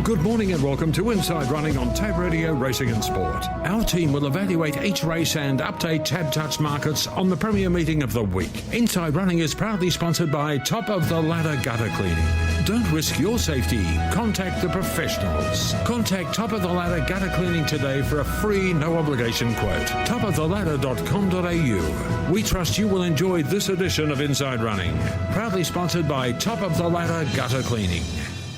Good morning and welcome to Inside Running on Tab Radio Racing and Sport. Our team will evaluate each race and update Tab Touch markets on the premier meeting of the week. Inside Running is proudly sponsored by Top of the Ladder Gutter Cleaning. Don't risk your safety. Contact the professionals. Contact Top of the Ladder Gutter Cleaning today for a free, no-obligation quote. topoftheladder.com.au. We trust you will enjoy this edition of Inside Running. Proudly sponsored by Top of the Ladder Gutter Cleaning.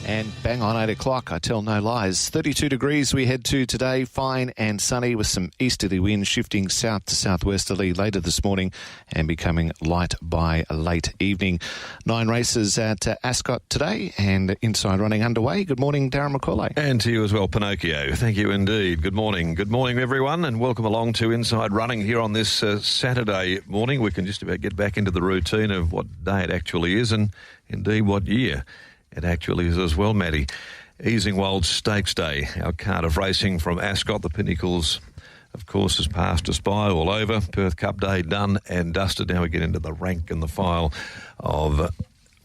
And bang on 8 o'clock, I tell no lies. 32 degrees we head to today, fine and sunny with some easterly winds shifting south to southwesterly later this morning and becoming light by late evening. 9 races at Ascot today and Inside Running underway. Good morning, Darren McAullay. And to you as well, Pinocchio. Thank you indeed. Good morning. Good morning, everyone, and welcome along to Inside Running here on this Saturday morning. We can just about get back into the routine of what day it actually is and indeed what year it actually is as well, Matty. Easingwold Stakes Day, our card of racing from Ascot. The Pinnacles, of course, has passed us by all over. Perth Cup Day done and dusted. Now we get into the rank and the file of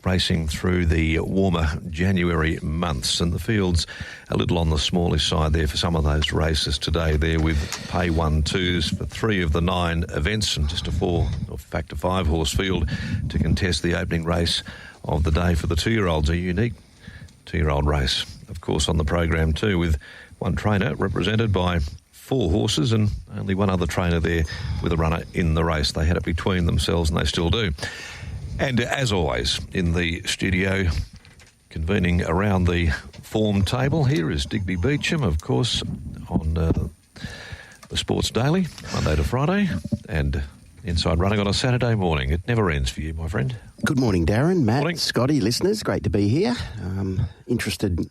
racing through the warmer January months. And the field's a little on the smallish side there for some of those races today there with pay 1-2s for 3 of the 9 events and just a 5 horse field to contest the opening race of the day for the 2-year-olds, a unique 2-year-old race, of course, on the program too, with one trainer represented by 4 horses and only one other trainer there with a runner in the race. They had it between themselves and they still do. And as always, in the studio, convening around the form table, here is Digby Beacham, of course, on the Sports Daily, Monday to Friday, and Inside Running on a Saturday morning. It never ends for you, my friend. Good morning, Darren, Matt, Morning. Scotty, listeners. Great to be here. Interested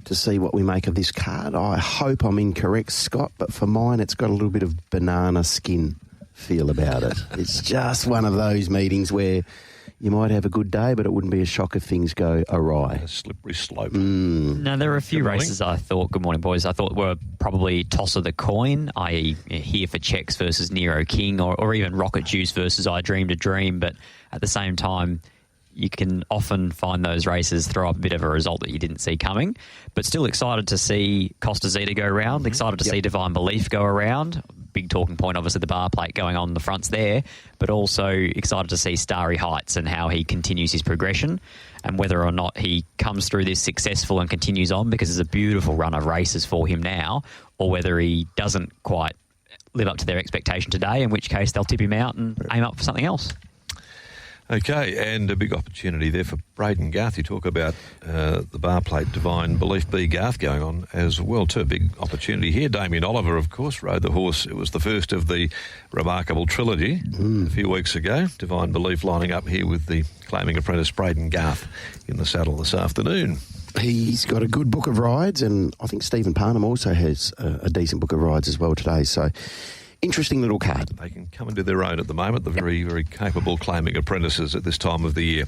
to see what we make of this card. I hope I'm incorrect, Scott, but for mine it's got a little bit of banana skin feel about it. It's just one of those meetings where you might have a good day, but it wouldn't be a shock if things go awry. A slippery slope. Now, there are a few races I thought, good morning, boys, I thought were probably toss of the coin, i.e. Here for Checks versus Nero King, or even Rocket Juice versus I Dreamed a Dream. But at the same time, you can often find those races throw up a bit of a result that you didn't see coming. But still excited to see Costa Zeta go around, excited to see Divine Belief go around. Big talking point, obviously, the bar plate going on the fronts there, but also excited to see Starry Heights and how he continues his progression and whether or not he comes through this successful and continues on, because there's a beautiful run of races for him now, or whether he doesn't quite live up to their expectation today, in which case they'll tip him out and aim up for something else. Okay, and a big opportunity there for Braden Garth. You talk about the bar plate Divine Belief B Garth going on as well too. A big opportunity here. Damien Oliver, of course, rode the horse. It was the first of the remarkable trilogy a few weeks ago. Divine Belief lining up here with the claiming apprentice Braden Garth in the saddle this afternoon. He's got a good book of rides, and I think Stephen Parnham also has a decent book of rides as well today. So, interesting little card. They can come into their own at the moment, the very, very capable claiming apprentices at this time of the year.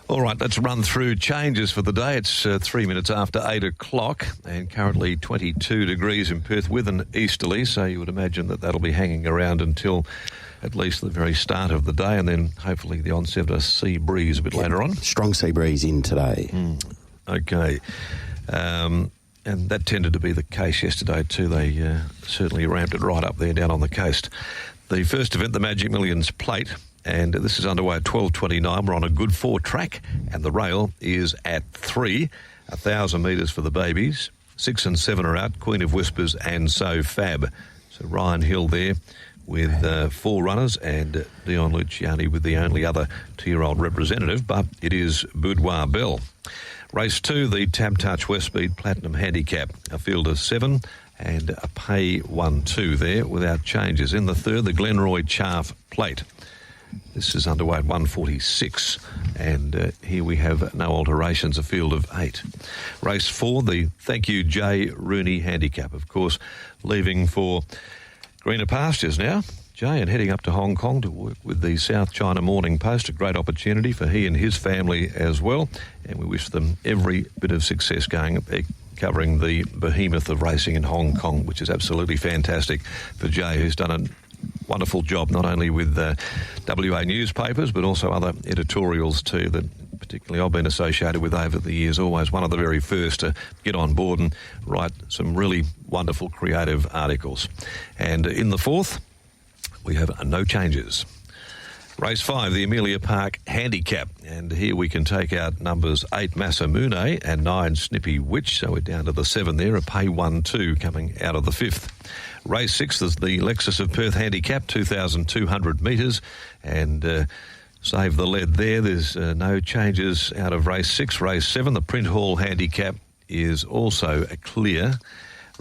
All right, let's run through changes for the day. It's 3 minutes after 8 o'clock and currently 22 degrees in Perth with an easterly, so you would imagine that that'll be hanging around until at least the very start of the day, and then hopefully the onset of a sea breeze a bit later on. Strong sea breeze in today. Okay. And that tended to be the case yesterday too. They certainly ramped it right up there down on the coast. The first event, the Magic Millions Plate, and this is underway at 12:29. We're on a good 4 track, and the rail is at 3, 1,000 metres for the babies. 6 and 7 are out, Queen of Whispers and So Fab. So Ryan Hill there with 4 runners, and Dion Luciani with the only other 2-year-old representative, but it is Boudoir Bell. Race 2, the Tab Touch Westspeed Platinum Handicap, a field of 7 and a pay 1-2 there without changes. In the third, the Glenroy Chaff Plate. This is underway at 1:46, and here we have no alterations, a field of 8. Race 4, the Thank You Jay Rooney Handicap, of course, leaving for greener pastures now, Jay, and heading up to Hong Kong to work with the South China Morning Post. A great opportunity for he and his family as well, and we wish them every bit of success going, covering the behemoth of racing in Hong Kong, which is absolutely fantastic for Jay, who's done a wonderful job not only with WA newspapers but also other editorials too, that particularly I've been associated with over the years, always one of the very first to get on board and write some really wonderful creative articles. And in the fourth, we have no changes. Race 5, the Amelia Park Handicap. And here we can take out numbers 8, Massamune, and 9, Snippy Witch. So we're down to the 7 there, a pay 1-2 coming out of the 5th. Race 6 is the Lexus of Perth Handicap, 2,200 metres. And save the lead there. There's no changes out of race 6. Race 7, the Print Hall Handicap, is also a clear.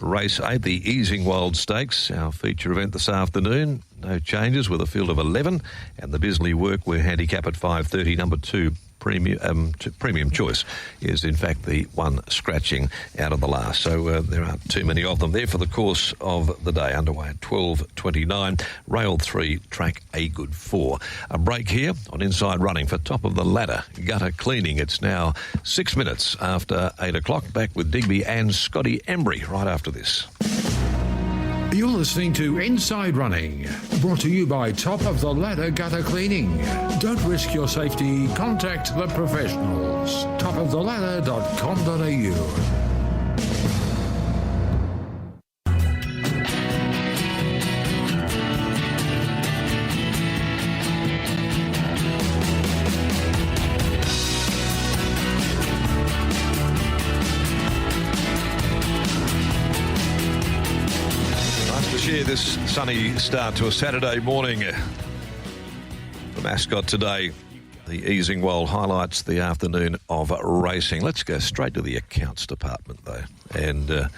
Race 8, the Easingwold Stakes, our feature event this afternoon. No changes with a field of 11. And the Bisley Workwear Handicap at 5:30, number 2. Premium Choice is in fact the one scratching out of the last. So there aren't too many of them there for the course of the day. Underway at 12:29. Rail 3, track a good 4. A break here on Inside Running for top of the ladder gutter cleaning. It's now 6 minutes after 8 o'clock. Back with Digby and Scotty Embry right after this. You're listening to Inside Running, brought to you by Top of the Ladder Gutter Cleaning. Don't risk your safety, contact the professionals. topoftheladder.com.au. This sunny start to a Saturday morning. The mascot today, the Easingwold, highlights the afternoon of racing. Let's go straight to the accounts department, though. And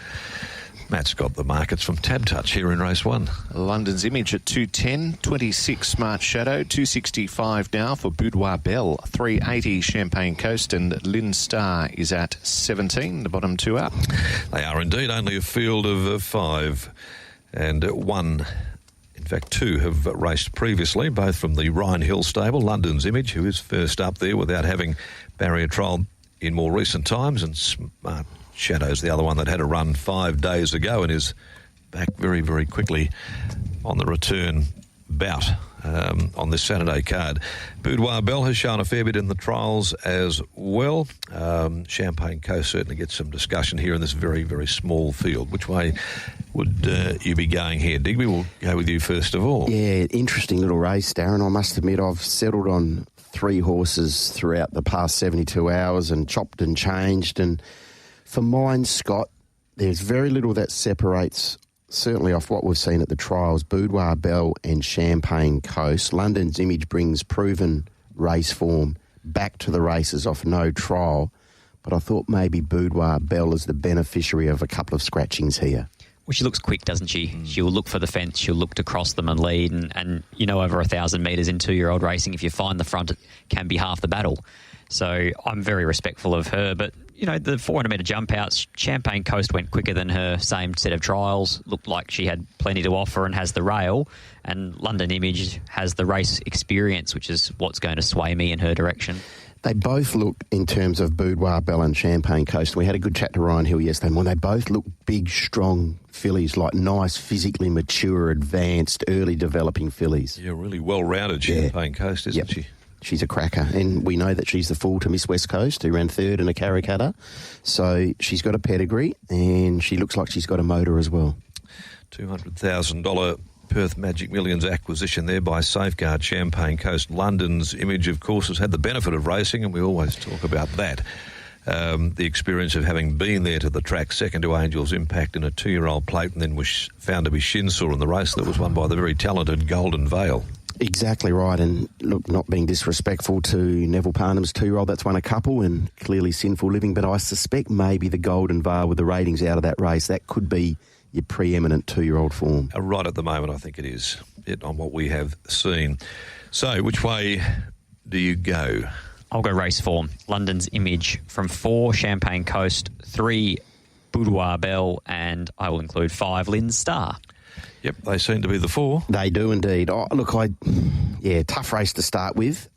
Matt's got the markets from Tab Touch here in race 1. London's Image at 210, 26 Smart Shadow, 265 now for Boudoir Belle, 380 Champagne Coast, and Lynn Star is at 17, the bottom two up. They are indeed only a field of 5. And one, in fact 2, have raced previously, both from the Rhine Hill stable. London's Image, who is first up there without having barrier trial in more recent times, and Smart Shadow's the other one that had a run 5 days ago and is back very, very quickly on the return bout on this Saturday card. Boudoir Belle has shown a fair bit in the trials as well. Champagne Coast certainly gets some discussion here in this very, very small field. Which way would you be going here, Digby? We'll go with you first of all. Yeah, interesting little race, Darren. I must admit I've settled on 3 horses throughout the past 72 hours and chopped and changed. And for mine, Scott, there's very little that separates, certainly off what we've seen at the trials, Boudoir Belle and Champagne Coast. London's Image brings proven race form back to the races off no trial, but I thought maybe Boudoir Belle is the beneficiary of a couple of scratchings here. Well, she looks quick, doesn't she? She'll look for the fence, she'll look to cross them and lead, and you know, over 1,000 metres in 2-year-old racing, if you find the front, it can be half the battle. So I'm very respectful of her, but you know, the 400-metre jump outs, Champagne Coast went quicker than her same set of trials, looked like she had plenty to offer and has the rail, and London Image has the race experience, which is what's going to sway me in her direction. They both look, in terms of Boudoir Belle and Champagne Coast, we had a good chat to Ryan Hill yesterday morning, they both look big, strong fillies, like nice, physically mature, advanced, early developing fillies. Yeah, really well-rounded Champagne Coast, isn't she? She's a cracker, and we know that she's the fool to Miss West Coast, who ran 3rd in a Caracatta. So she's got a pedigree, and she looks like she's got a motor as well. $200,000 Perth Magic Millions acquisition there by Safeguard Champagne Coast. London's Image, of course, has had the benefit of racing, and we always talk about that. The experience of having been there to the track, second to Angel's Impact in a 2-year-old plate, and then was found to be shin sore in the race that was won by the very talented Golden Vale. Exactly right, and look, not being disrespectful to Neville Parnham's 2-year-old, that's won a couple and clearly Sinful Living, but I suspect maybe the Golden Vale, with the ratings out of that race, that could be your preeminent 2-year-old form. Right at the moment, I think it is, on what we have seen. So, which way do you go? I'll go race 4. London's Image from 4, Champagne Coast, 3, Boudoir Belle, and I will include 5, Lynn Star. Yep, they seem to be the 4. They do indeed. Oh, look, tough race to start with.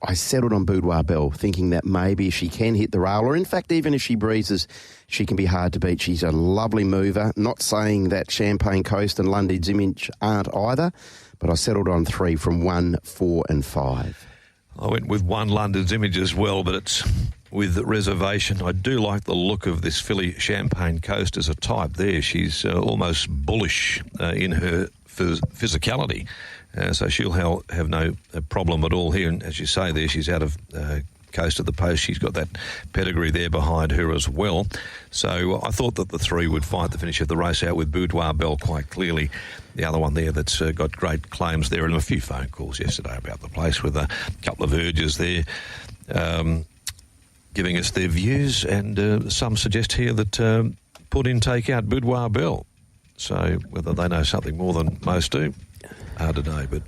I settled on Boudoir Belle, thinking that maybe if she can hit the rail, or in fact, even if she breezes, she can be hard to beat. She's a lovely mover. Not saying that Champagne Coast and London's Image aren't either, but I settled on 3 from 1, 4 and 5. I went with One London's Image as well, but it's with reservation. I do like the look of this filly Champagne Coast as a type there. She's almost bullish in her physicality. So she'll have no problem at all here. And as you say there, she's out of Coast of the Post. She's got that pedigree there behind her as well. So I thought that the three would fight the finish of the race out with Boudoir Bell quite clearly. The other one there that's got great claims there, and a few phone calls yesterday about the place with a couple of urges there giving us their views, and some suggest here that put in, take out Boudoir Bell. So whether they know something more than most do, hard to know, but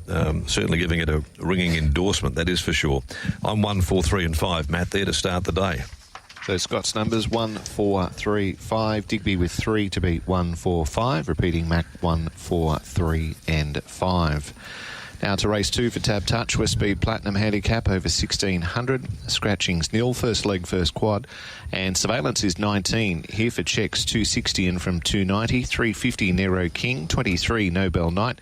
certainly giving it a ringing endorsement, that is for sure. I'm 1, 4, 3 and 5, Matt, there to start the day. So Scott's numbers 1, 4, 3, 5. Digby with 3 to beat 1, 4, 5. Repeating Mac 1, 4, 3 and 5. Now to race 2 for Tab Touch. West Speed Platinum Handicap over 1600. Scratchings nil. First leg, first quad. And Surveillance is 19. Here for checks 260 in from 290. 350 Nero King. 23 Nobel Knight.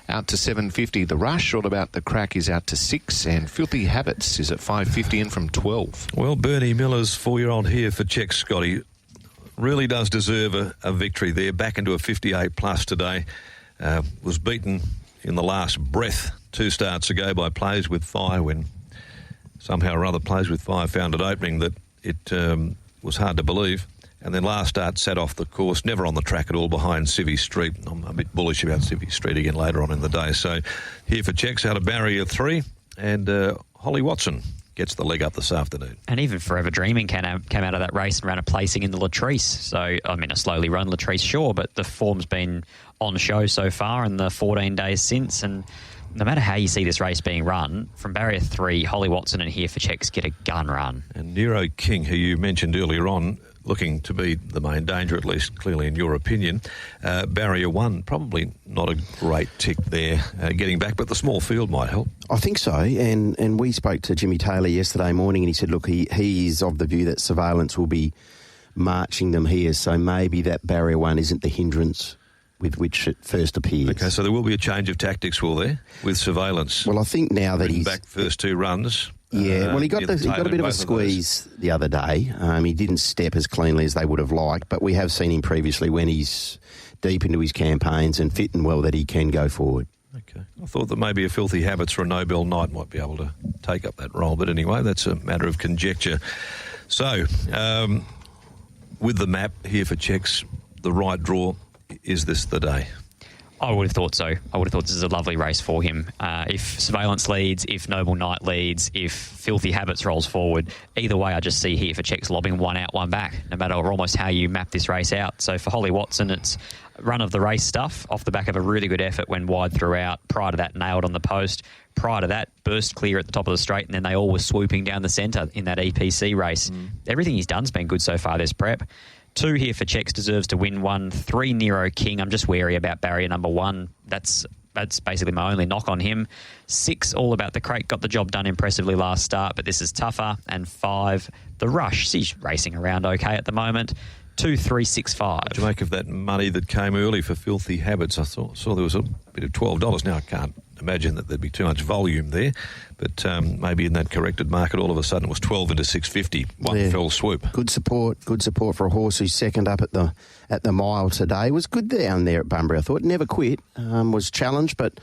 Out to 750, The Rush. All About the Crack is out to 6. And Filthy Habits is at 550 in from 12. Well, Bernie Miller's 4-year-old here for checks, Scotty, really does deserve a victory there. Back into a 58 plus today. Was beaten in the last breath 2 starts ago by Plays with Fire, when somehow or other Plays with Fire found at opening that it was hard to believe. And then last start sat off the course, never on the track at all behind Civvy Street. I'm a bit bullish about Civvy Street again later on in the day. So here for checks out of Barrier 3, and Holly Watson gets the leg up this afternoon. And even Forever Dreaming came out of that race and ran a placing in the Latrice. So, I mean, a slowly run Latrice, sure, but the form's been on show so far in the 14 days since. And no matter how you see this race being run, from Barrier 3, Holly Watson and Here for Checks get a gun run. And Nero King, who you mentioned earlier on, looking to be the main danger, at least clearly in your opinion. Barrier 1, probably not a great tick there getting back, but the small field might help. I think so, and we spoke to Jimmy Taylor yesterday morning, and he said, look, he is of the view that Surveillance will be marching them here, so maybe that Barrier 1 isn't the hindrance with which it first appears. Okay, so there will be a change of tactics, will there, with Surveillance? Well, I think now that he's back first 2 runs. Yeah, well, he got a bit of a squeeze the other day. He didn't step as cleanly as they would have liked, but we have seen him previously when he's deep into his campaigns and fit and well that he can go forward. Okay. I thought that maybe a Filthy Habits or a Nobel Knight might be able to take up that role, but anyway, that's a matter of conjecture. So, with the map here for checks, the right draw, is this the day? I would have thought so. I would have thought this is a lovely race for him. If Surveillance leads, if Noble Knight leads, if Filthy Habits rolls forward, either way I just see Here for Checks lobbing one out, one back, no matter almost how you map this race out. So for Holly Watson, it's run of the race stuff off the back of a really good effort when wide throughout. Prior to that, nailed on the post. Prior to that, burst clear at the top of the straight, and then they all were swooping down the centre in that EPC race. Everything he's done's been good so far this prep. 2 Here for Checks deserves to win 1. 3 Nero King. I'm just wary about barrier number 1. That's basically my only knock on him. 6 All About the Crate. Got the job done impressively last start, but this is tougher. And 5 The Rush. She's racing around okay at the moment. 2, 3, 6, 5. What do you make of that money that came early for Filthy Habits? I saw there was a bit of $12. Now I can't imagine that there'd be too much volume there, but maybe in that corrected market all of a sudden it was 12 into 650. One fell swoop. Good support for a horse who's second up at the mile today. Was good down there at Bunbury. I thought never quit. Was challenged, but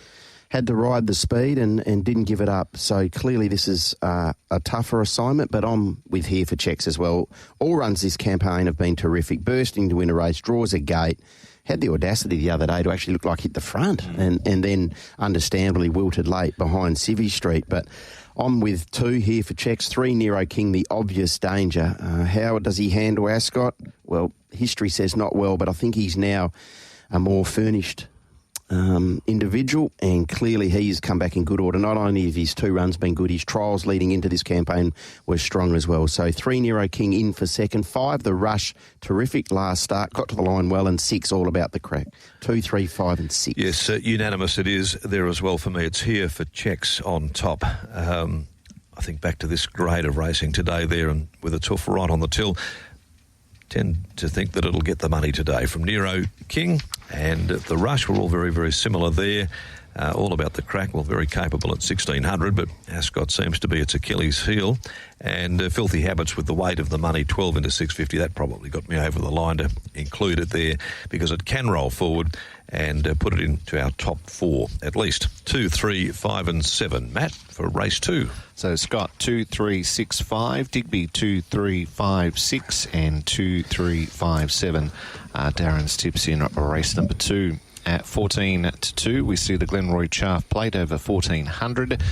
had to ride the speed and didn't give it up. So clearly this is a tougher assignment, but I'm with Here for Checks as well. All runs this campaign have been terrific. Bursting to win a race, draws a gate. Had the audacity the other day to actually look like hit the front and then understandably wilted late behind Civvy Street. But I'm with 2 Here for Checks. 3 Nero King, the obvious danger. How does he handle Ascot? Well, history says not well, but I think he's now a more furnished individual, and clearly he's come back in good order. Not only have his 2 runs been good, his trials leading into this campaign were strong as well. So 3 Nero King in for second. 5 The Rush, terrific last start, got to the line well, and 6 All About the Crack. 2, 3, 5 and 6. Yes, unanimous it is there as well for me. It's Here for Checks on top. I think back to this grade of racing today there, and with its hoof right on the till, tend to think that it'll get the money today from Nero King and The Rush. We're all very, very similar there. all about the crack. Well, very capable at 1,600, but Ascot seems to be its Achilles heel. And Filthy Habits with the weight of the money, 12 into 650. That probably got me over the line to include it there because it can roll forward and put it into our top 4 at least. 2, 3, 5 and 7. Matt, for race 2. So Scott 2, 3, 6, 5, Digby 2, 3, 5, 6 and 2, 3, 5, 7. Darren's tips in race number 2. At 14 to 2, we see the Glenroy Chaff Plate over 1,400.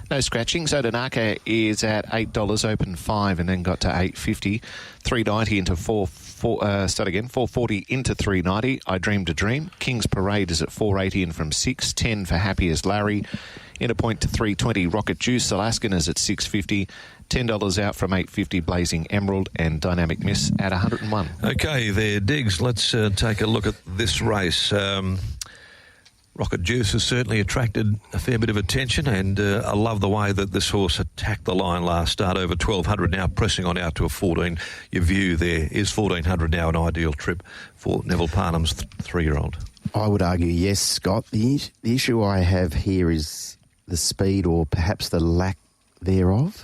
No scratching. Zodonaka is at $8, open 5 and then got to $8.50. $3.90 into 440 into $3.90. I Dreamed a Dream. King's Parade is at $4.80 and from 6. 10 for Happy as Larry. In a point to $3.20. Rocket Juice. Alaskan is at $6.50. $10 out from $8.50. Blazing Emerald and Dynamic Miss at $101. Okay, there, Diggs. Let's take a look at this race. Rocket Juice has certainly attracted a fair bit of attention, and I love the way that this horse attacked the line last start over 1,200, now pressing on out to a 14. Your view there, is 1,400 now an ideal trip for Neville Parnham's 3-year-old? I would argue yes, Scott. The issue I have here is the speed or perhaps the lack thereof.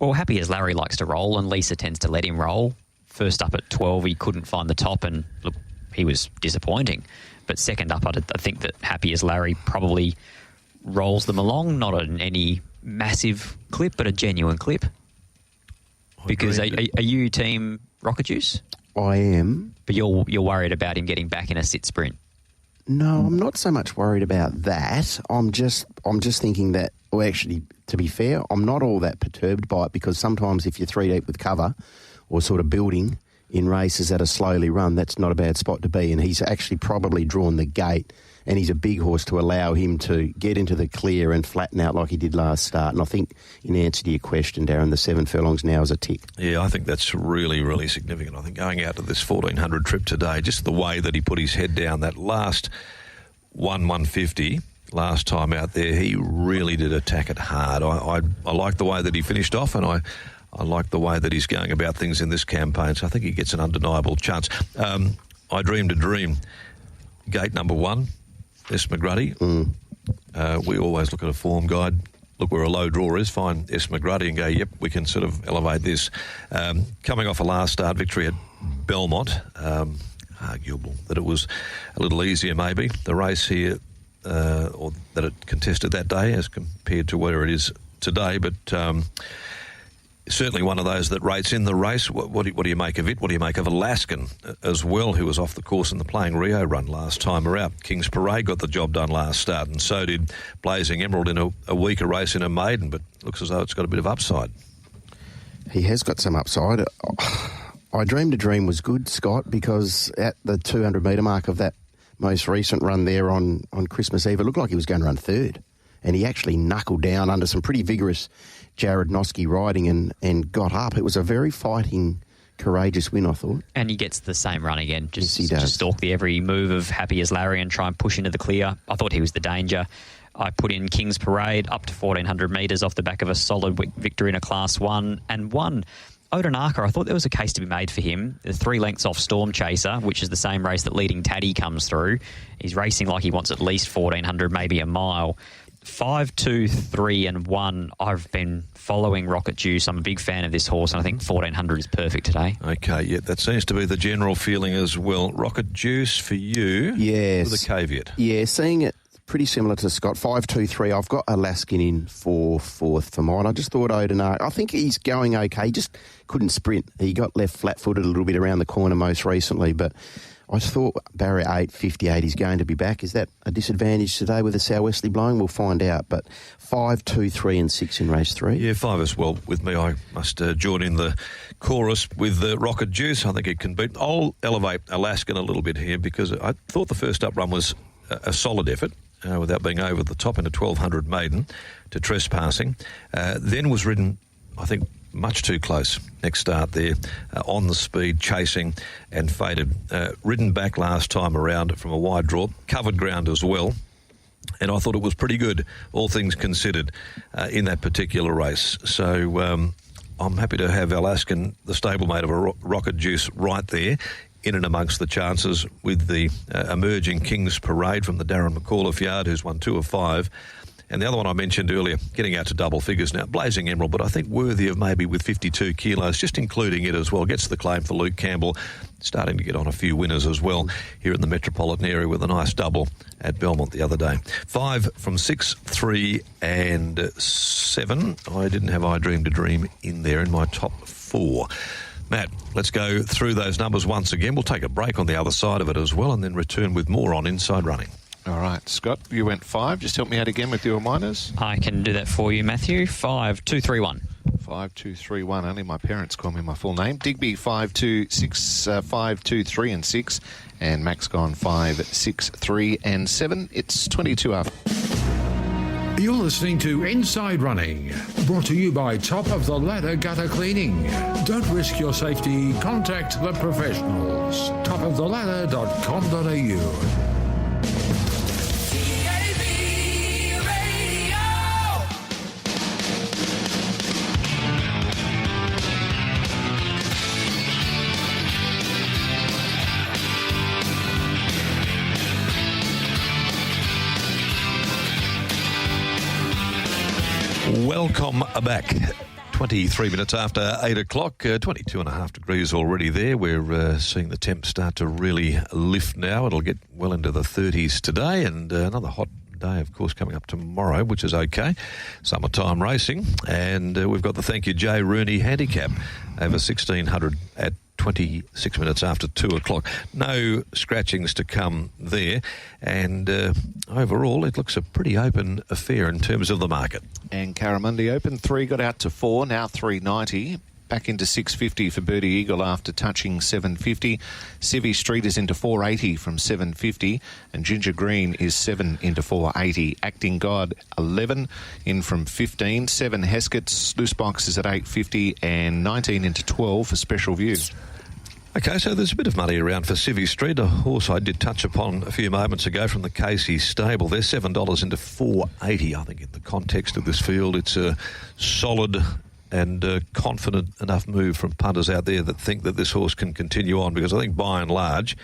Well, Happy as Larry likes to roll, and Lisa tends to let him roll. First up at 12, he couldn't find the top, and look, he was disappointing. But second up, I think that Happy as Larry probably rolls them along, not in any massive clip, but a genuine clip. Because are you team Rocket Juice? I am. But you're worried about him getting back in a sit sprint. No, I'm not so much worried about that. I'm just thinking that, well, actually, to be fair, I'm not all that perturbed by it because sometimes if you're 3 deep with cover or sort of building in races that are slowly run, that's not a bad spot to be. And he's actually probably drawn the gate, and he's a big horse to allow him to get into the clear and flatten out like he did last start. And I think in answer to your question, Darren, the 7 furlongs now is a tick. Yeah, I think that's really, really significant. I think going out to this 1,400 trip today, just the way that he put his head down, that last 150 last time out there, he really did attack it hard. I like the way that he finished off, and I like the way that he's going about things in this campaign, so I think he gets an undeniable chance. I Dreamed a Dream, gate number 1, S. McGruddy. We always look at a form guide, look where a low draw is, find S. McGruddy and go, yep, we can sort of elevate this. Coming off a last start victory at Belmont, arguable that it was a little easier maybe, the race here, or that it contested that day as compared to where it is today, but certainly one of those that rates in the race. What do you make of it? What do you make of Alaskan as well, who was off the course in the Playing Rio run last time around? King's Parade got the job done last start, and so did Blazing Emerald in a weaker race in a maiden, but looks as though it's got a bit of upside. He has got some upside. I Dreamed a Dream was good, Scott, because at the 200-metre mark of that most recent run there on Christmas Eve, it looked like he was going to run third. And he actually knuckled down under some pretty vigorous Jared Noski riding and got up. It was a very fighting, courageous win, I thought. And he gets the same run again. Yes, he does. Just stalk the every move of Happy as Larry and try and push into the clear. I thought he was the danger. I put in King's Parade up to 1,400 metres off the back of a solid victory in a Class 1 and won. Odonaka, I thought there was a case to be made for him. The 3 lengths off Storm Chaser, which is the same race that Leading Taddy comes through. He's racing like he wants at least 1,400, maybe a mile. 5, 2, 3 and 1. I've been following Rocket Juice. I'm a big fan of this horse, and I think 1,400 is perfect today. Okay, yeah, that seems to be the general feeling as well. Rocket Juice for you? Yes. With a caveat. Yeah, seeing it pretty similar to Scott. 5, 2, 3. I've got Alaskan in for 4th for mine. I just thought Odonaka, I think he's going okay. He just couldn't sprint. He got left flat-footed a little bit around the corner most recently, but I thought barrier 8.58 is going to be back. Is that a disadvantage today with the southwesterly blowing? We'll find out. But 5, 2, 3 and 6 in race 3. Yeah, 5 as well with me. I must join in the chorus with the Rocket Juice. I think it can beat. I'll elevate Alaskan a little bit here because I thought the first up run was a solid effort without being over the top in a 1,200 maiden to trespassing. Then was ridden, I think, much too close next start there, on the speed, chasing and faded. Ridden back last time around from a wide draw, covered ground as well, and I thought it was pretty good, all things considered, in that particular race. So I'm happy to have Alaskan, the stablemate of a Rocket Juice, right there. in and amongst the chances with the emerging King's Parade from the Darren McAullay yard, who's won 2 of 5. And the other one I mentioned earlier, getting out to double figures now, Blazing Emerald, but I think worthy of maybe with 52 kilos, just including it as well. Gets the claim for Luke Campbell, starting to get on a few winners as well here in the metropolitan area with a nice double at Belmont the other day. 5 from 6, 3 and 7. I didn't have I Dream to Dream in there in my top 4. Matt, let's go through those numbers once again. We'll take a break on the other side of it as well and then return with more on Inside Running. All right, Scott, you went 5. Just help me out again with your reminders. I can do that for you, Matthew. 5, 2, 3, 1. 5, 2, 3, 1. Only my parents call me my full name. Digby 5, 2, 6, 5, 2, 3 and 6. And Max gone 5, 6, 3 and 7. It's 22 after. You're listening to Inside Running, brought to you by Top of the Ladder Gutter Cleaning. Don't risk your safety, contact the professionals. topoftheladder.com.au. Welcome back. 23 minutes after 8 o'clock, 22.5 degrees already there. We're seeing the temps start to really lift now. It'll get well into the 30s today, and another hot day, of course, coming up tomorrow, which is okay. Summertime racing. And we've got the Thank You Jay Rooney handicap over 1,600 at 26 minutes after 2 o'clock. No scratchings to come there. And overall, it looks a pretty open affair in terms of the market. And Caramundi Open, 3 got out to 4, now 390. Back into 650 for Birdie Eagle after touching 750. Civvy Street is into 480 from 750. And Ginger Green is 7 into 480. Acting God, 11 in from 15. 7 Heskett's. Loose Box is at 850. And 19 into 12 for Special View. Okay, so there's a bit of money around for Civvy Street, a horse I did touch upon a few moments ago from the Casey stable. They're $7 into 480. I think in the context of this field, it's a solid and confident enough move from punters out there that think that this horse can continue on, because I think by and large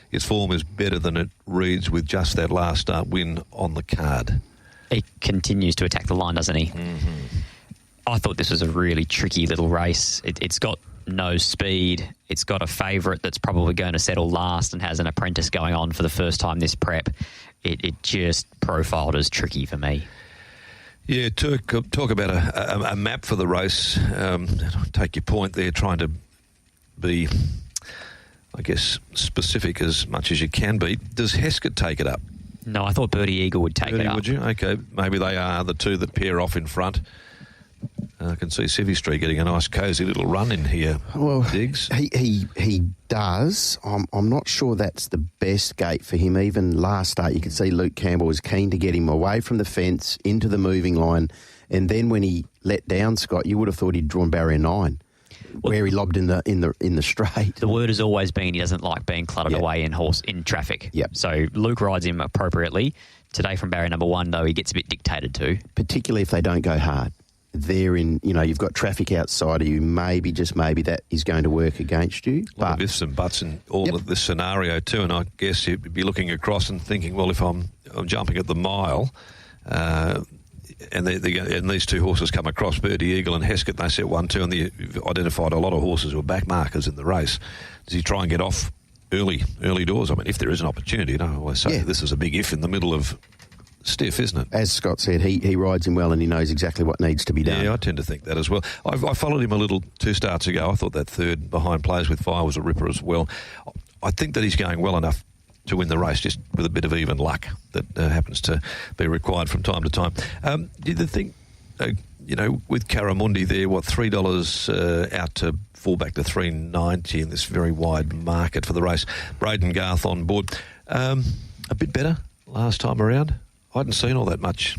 its form is better than it reads with just that last start win on the card. He continues to attack the line, doesn't he? Mm-hmm. I thought this was a really tricky little race. It's got no speed. It's got a favourite that's probably going to settle last and has an apprentice going on for the first time this prep. It just profiled as tricky for me. Yeah, talk about a map for the race. Take your point there, trying to be, I guess, specific as much as you can be. Does Heskett take it up? No, I thought Birdie Eagle would take it up. Would you? Okay, maybe they are the two that pair off in front. I can see Civvy Street getting a nice cosy little run in here. Well, Diggs. He does. I'm not sure that's the best gate for him. Even last start, you could see Luke Campbell was keen to get him away from the fence into the moving line, and then when he let down Scott, you would have thought he'd drawn barrier 9, where he lobbed in the straight. The word has always been he doesn't like being cluttered away in traffic. Yep. So Luke rides him appropriately. Today from barrier number 1, though, he gets a bit dictated to. Particularly if they don't go hard. You've got traffic outside of you. Maybe, just maybe, that is going to work against you. A lot of ifs and buts in all of this scenario too, and I guess you'd be looking across and thinking, well, if I'm jumping at the mile, and these two horses come across, Birdie Eagle and Heskett, they set 1-2, and you've identified a lot of horses who are back markers in the race. Does he try and get off early doors? I mean, if there is an opportunity, I always say this is a big if in the middle of stiff, isn't it? As Scott said, he rides him well and he knows exactly what needs to be done. Yeah, I tend to think that as well. I followed him a little 2 starts ago. I thought that third behind Plays with Fire was a ripper as well. I think that he's going well enough to win the race, just with a bit of even luck that happens to be required from time to time. Did the thing, with Caramundi there, $3 out to fall back to $3.90 in this very wide market for the race. Braden Garth on board. A bit better last time around. I hadn't seen all that much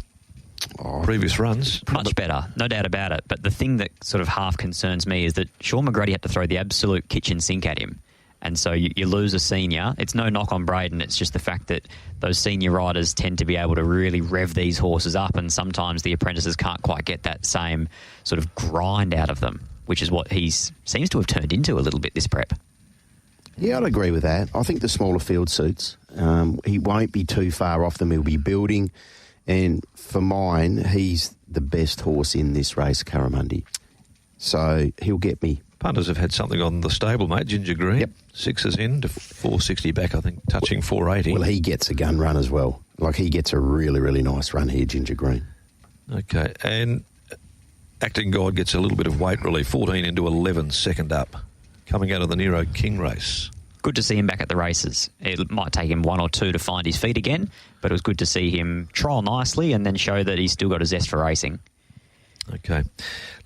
previous runs. Much better, no doubt about it. But the thing that sort of half concerns me is that Sean McGrady had to throw the absolute kitchen sink at him. And so you lose a senior. It's no knock on Braden. It's just the fact that those senior riders tend to be able to really rev these horses up, and sometimes the apprentices can't quite get that same sort of grind out of them, which is what he seems to have turned into a little bit this prep. Yeah, I'd agree with that. I think the smaller field suits. He won't be too far off them. He'll be building. And for mine, he's the best horse in this race, Curramundi. So he'll get me. Punters have had something on the stablemate, Ginger Green. Yep. 6 in to 460 back, I think, touching 480. Well, he gets a gun run as well. Like, he gets a really, really nice run here, Ginger Green. Okay, and Acting God gets a little bit of weight relief, 14 into 11, second up, coming out of the Nero King race. Good to see him back at the races. It might take him 1 or 2 to find his feet again, but it was good to see him trial nicely and then show that he's still got a zest for racing. Okay,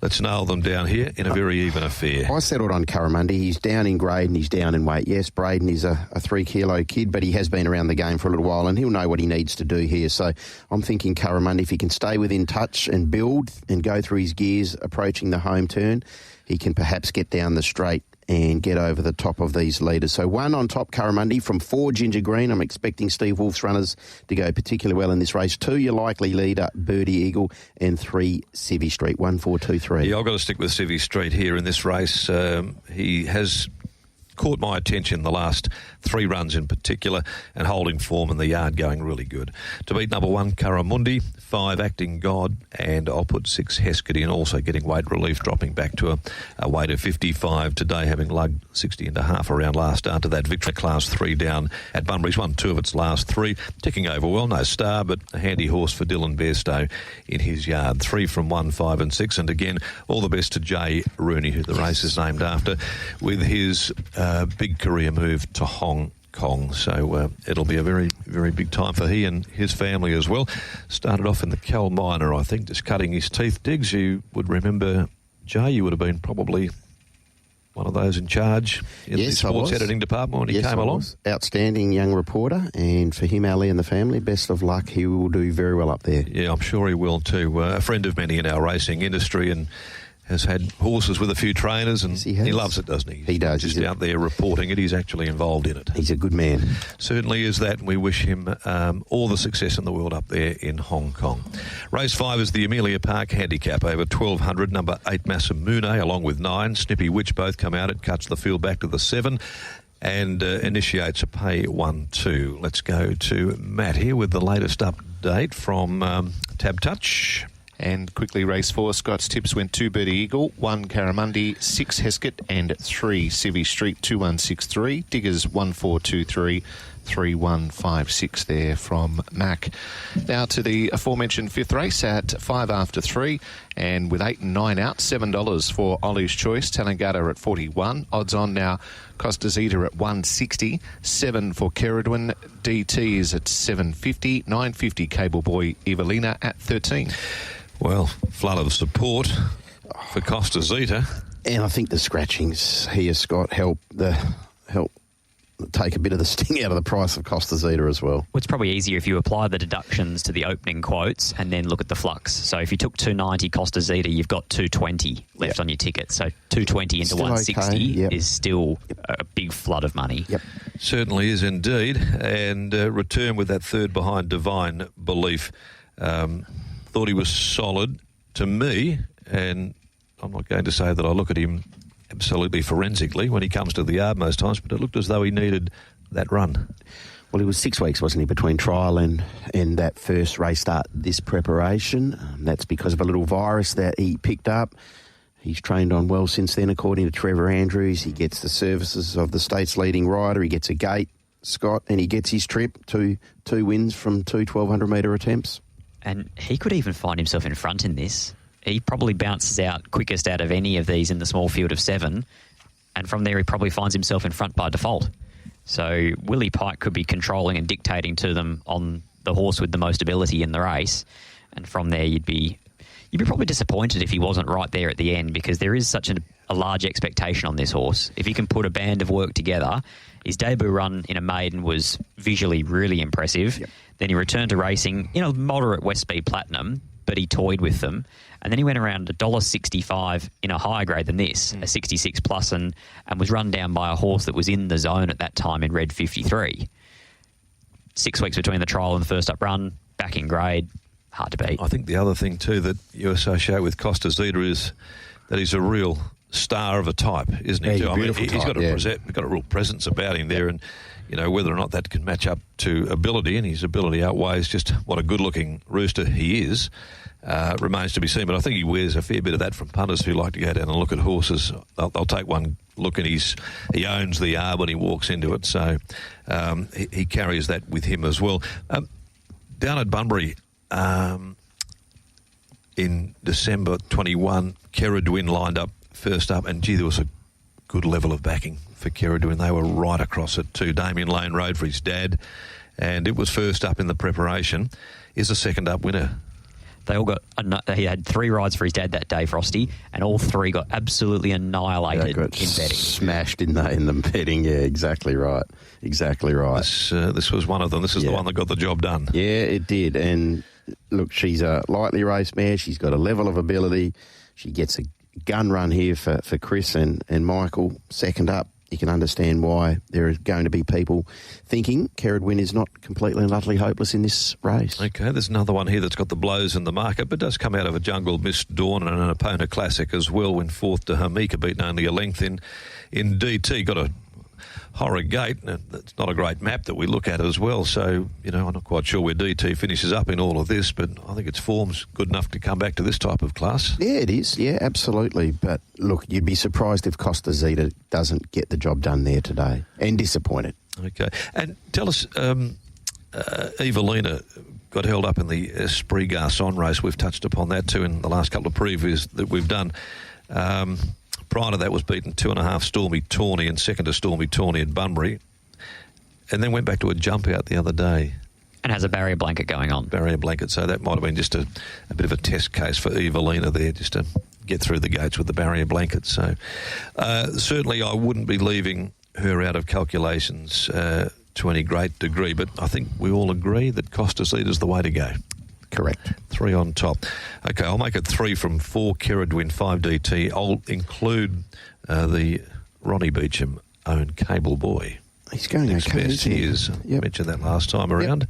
let's nail them down here in a very even affair. I settled on Curramundi. He's down in grade and he's down in weight. Yes, Braden is a 3 kilo kid, but he has been around the game for a little while and he'll know what he needs to do here. So I'm thinking Curramundi, if he can stay within touch and build and go through his gears approaching the home turn, he can perhaps get down the straight and get over the top of these leaders. So 1 on top, Curramundi, from 4, Ginger Green. I'm expecting Steve Wolf's runners to go particularly well in this race. 2, your likely leader, Birdie Eagle, and 3, Civvy Street. 1, 4, 2, 3. Yeah, I've got to stick with Civvy Street here in this race. He has caught my attention the last 3 runs in particular, and holding form in the yard going really good. To beat number 1, Curramundi, 5, Acting God, and I'll put 6, Heskety, and also getting weight relief, dropping back to a weight of 55 today, having lugged 60.5 around last start to that victory. Class 3 down at Bunbury's, won 2 of its last 3, ticking over well, no star, but a handy horse for Dylan Bairstow in his yard. 3 from 1, 5 and 6, and again, all the best to Jay Rooney, who the race is named after, with his big career move to Hong Kong. So it'll be a very, very big time for he and his family as well. Started off in the Cal Minor, I think, just cutting his teeth. Diggs, you would remember, Jay, you would have been probably one of those in charge in the sports editing department when he came along. Outstanding young reporter, and for him, Ali, and the family, best of luck. He will do very well up there. Yeah, I'm sure he will too. A friend of many in our racing industry, and has had horses with a few trainers, and yes, he loves it, doesn't he? He does. Just out there reporting it. He's actually involved in it. He's a good man. Certainly is that, and we wish him all the success in the world up there in Hong Kong. Race 5 is the Amelia Park Handicap over 1,200. Number 8, Masamune, along with 9, Snippy Witch, both come out. It cuts the field back to the 7 and initiates a pay 1-2. Let's go to Matt here with the latest update from Tab Touch. And quickly, race 4, Scott's tips went 2, Birdie Eagle, 1, Curramundi, 6, Heskett, and 3, Civvy Street, 2-1-6-3. Diggers, 1-4-2-3, 3-1-5-6 there from Mac. Now to the aforementioned 5th race at 5 after 3, and with 8 and 9 out, $7 for Ollie's Choice, Tallangatta at 41. Odds on now, Costa Zeta at 160, 7 for Keridwin, DT is at 750, 950 Cable Boy Evelina at 13. Well, flood of support for Costa Zeta. And I think the scratchings here, Scott, help take a bit of the sting out of the price of Costa Zeta as well. Well, it's probably easier if you apply the deductions to the opening quotes and then look at the flux. So if you took 290 Costa Zeta, you've got 220 left on your ticket. So 220 into still 160 okay. is still a big flood of money. Yep. Certainly is indeed. And return with that third behind Divine Belief. Thought he was solid to me, and I'm not going to say that I look at him absolutely forensically when he comes to the yard most times, but it looked as though he needed that run. Well, he was 6 weeks, wasn't he, between trial and that first race start, this preparation. That's because of a little virus that he picked up. He's trained on well since then, according to Trevor Andrews. He gets the services of the state's leading rider. He gets a gate, Scott, and he gets his trip to 2 wins from 2 1,200-metre attempts. And he could even find himself in front in this. He probably bounces out quickest out of any of these in the small field of 7. And from there, he probably finds himself in front by default. So Willie Pike could be controlling and dictating to them on the horse with the most ability in the race. And from there, you'd be probably disappointed if he wasn't right there at the end, because there is such a large expectation on this horse. If he can put a band of work together, his debut run in a maiden was visually really impressive. Yep. Then he returned to racing in a moderate West Speed Platinum, but he toyed with them. And then he went around $1.65 in a higher grade than this, a 66 plus, and was run down by a horse that was in the zone at that time in red 53. 6 weeks between the trial and the first up run, back in grade, hard to beat. I think the other thing too that you associate with Costa Zeta is that he's a real star of a type, isn't he? Yeah, I mean, beautiful he's got type, got a real presence about him there, and whether or not that can match up to ability, and his ability outweighs just what a good-looking rooster he is, remains to be seen. But I think he wears a fair bit of that from punters who like to go down and look at horses. They'll take one look, and he owns the yard when he walks into it, so he carries that with him as well. Down at Bunbury, in December 21, Keradwin lined up first up, and there was a good level of backing for Keradwin. They were right across it to Damien Lane Road for his dad, and it was first up in the preparation. Is a second up winner. They all got. He had 3 rides for his dad that day, Frosty, and all 3 got absolutely annihilated in betting. Smashed in the betting. Yeah, exactly right. Exactly right. This was one of them. This is the one that got the job done. Yeah, it did. And look, she's a lightly raced mare. She's got a level of ability. She gets a gun run here for Chris and Michael. Second up, you can understand why there are going to be people thinking Keradwin is not completely and utterly hopeless in this race. Okay, there's another one here that's got the blows in the market, but does come out of a Jungle Miss Dawn and an Epona Classic as well, when fourth to Hamika, beaten only a length in DT. Got a horror gate, and it's not a great map that we look at as well, so I'm not quite sure where DT finishes up in all of this, but I think its form's good enough to come back to this type of class. Yeah, it is. Yeah, absolutely. But look, you'd be surprised if Costa Zeta doesn't get the job done there today, and disappointed. Okay, and tell us, Evelina got held up in the Esprit Garçon race. We've touched upon that too in the last couple of previews that we've done. Prior to that was beaten 2.5 Stormy Tawny and second to Stormy Tawny at Bunbury, and then went back to a jump out the other day. And has a barrier blanket going on. Barrier blanket, so that might have been just a bit of a test case for Evelina there, just to get through the gates with the barrier blanket. So certainly I wouldn't be leaving her out of calculations to any great degree, but I think we all agree that Costa Zeta's the way to go. Correct. 3 on top. Okay, I'll make it 3 from 4 Keradwin, 5 DT. I'll include the Ronnie Beacham owned Cable Boy. He's going Next okay, best isn't he he? is. Yep. Mentioned that last time around.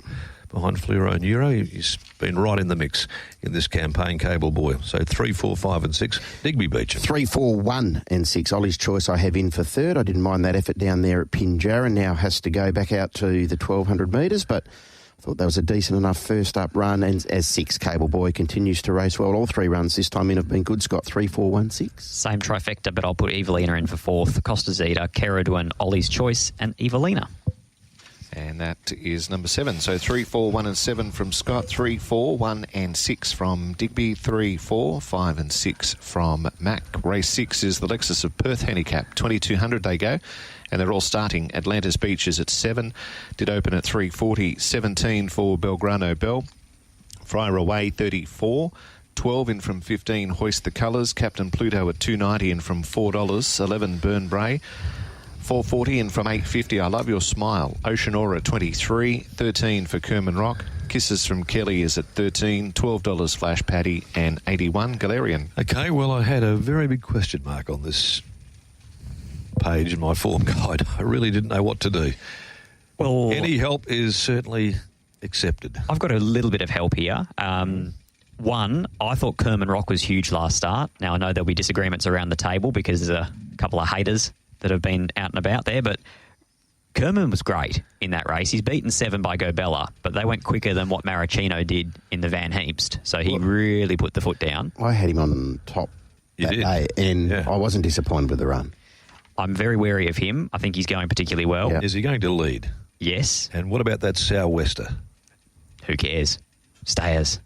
Behind Fluoro Neuro. He's been right in the mix in this campaign, Cable Boy. So 3, 4, 5 and 6. Digby Beacham. 3, 4, 1 and 6. Ollie's Choice I have in for third. I didn't mind that effort down there at Pinjarra. Now has to go back out to the 1,200 metres, but thought that was a decent enough first up run, and as 6, Cable Boy continues to race well. All 3 runs this time in have been good, Scott. 3, 4, 1, 6. Same trifecta, but I'll put Evelina in for fourth. Costa Zeta, Keradwin, Ollie's Choice, and Evelina. And that is number 7. So 3, 4, 1 and 7 from Scott, 3, 4, 1 and 6 from Digby, 3, 4, 5 and 6 from Mac. Race 6 is the Lexus of Perth handicap. 2,200 they go, and they're all starting. Atlantis Beach is at 7. Did open at 3.40. 17 for Belgrano Bell. Friar Away, 34. 12 in from 15, Hoist the Colours. Captain Pluto at $2.90 in from $4. 11, Burn Bray. 4.40 in from 8.50, I Love Your Smile. Ocean Aura at 23. 13 for Kerman Rock. Kisses from Kelly is at 13. $12, Flash Paddy, and 81, Galarian. Okay, well, I had a very big question mark on this page in my form guide. I really didn't know what to do. Well, any help is certainly accepted. I've got a little bit of help here. One, I thought Kerman Rock was huge last start. Now, I know there'll be disagreements around the table because there's a couple of haters that have been out and about there, but Kerman was great in that race. He's beaten 7 by Gobella, but they went quicker than what Maricino did in the Van Heemst. So he really put the foot down. I had him on top that day, and I wasn't disappointed with the run. I'm very wary of him. I think he's going particularly well. Yeah. Is he going to lead? Yes. And what about that sou'wester? Who cares? Stayers.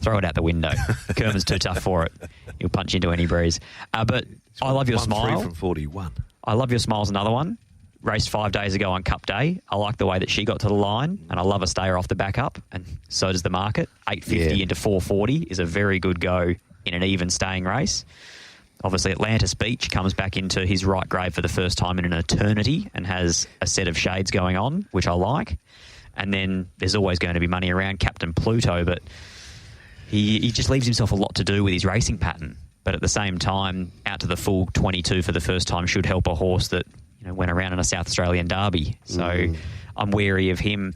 Throw it out the window. Kerman's too tough for it. He'll punch into any breeze. But I Love Your Smile. 3 from 41. I Love Your Smile's another one. Raced 5 days ago on Cup Day. I like the way that she got to the line, and I love a stayer off the back up, and so does the market. 8.50 into 4.40 is a very good go in an even staying race. Obviously, Atlantis Beach comes back into his right grade for the first time in an eternity and has a set of shades going on, which I like. And then there's always going to be money around Captain Pluto, but he just leaves himself a lot to do with his racing pattern. But at the same time, out to the full 22 for the first time should help a horse that went around in a South Australian derby. So I'm wary of him.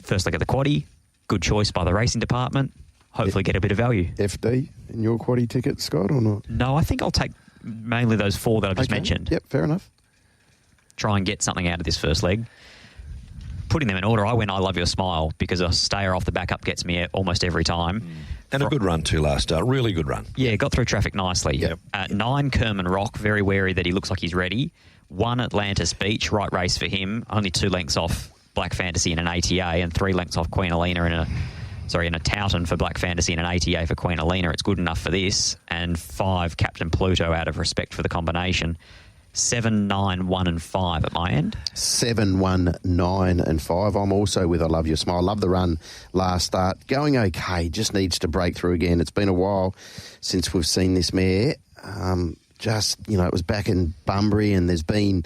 First look at the quaddie. Good choice by the racing department. Hopefully get a bit of value. FD in your quaddie ticket, Scott, or not? No, I think I'll take mainly those 4 that I've just mentioned. Yep, fair enough. Try and get something out of this first leg. Putting them in order, I went I Love Your Smile because a stayer off the back up gets me almost every time. And a good run too last start. Really good run. Yeah, got through traffic nicely. Yep. 9, Kerman Rock, very wary that he looks like he's ready. 1, Atlantis Beach, right race for him. Only 2 lengths off Black Fantasy in an ATA and 3 lengths off Queen Alina in a Towton for Black Fantasy and an ATA for Queen Alina. It's good enough for this. And 5, Captain Pluto, out of respect for the combination. 7, 9, 1 and 5 at my end. 7, 1, 9 and 5. I'm also with I Love Your Smile. Love the run last start. Going okay, just needs to break through again. It's been a while since we've seen this mare. It was back in Bunbury and there's been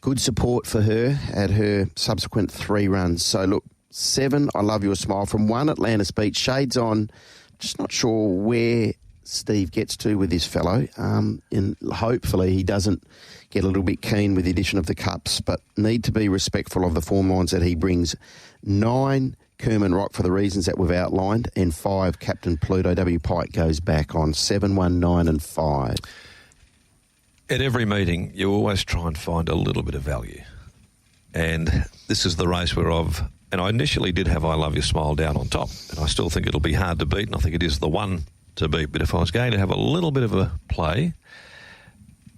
good support for her at her subsequent 3 runs. So, look, 7, I Love Your Smile. From 1, Atlantis Beach. Shades on. Just not sure where Steve gets to with this fellow. And hopefully he doesn't get a little bit keen with the addition of the cups, but need to be respectful of the form lines that he brings. 9, Kerman Rock for the reasons that we've outlined, and 5, Captain Pluto. W. Pike goes back on 7, 1, 9 and 5. At every meeting, you always try and find a little bit of value. And this is the race where I initially did have I Love Your Smile down on top, and I still think it'll be hard to beat, and I think it is the one to beat. But if I was going to have a little bit of a play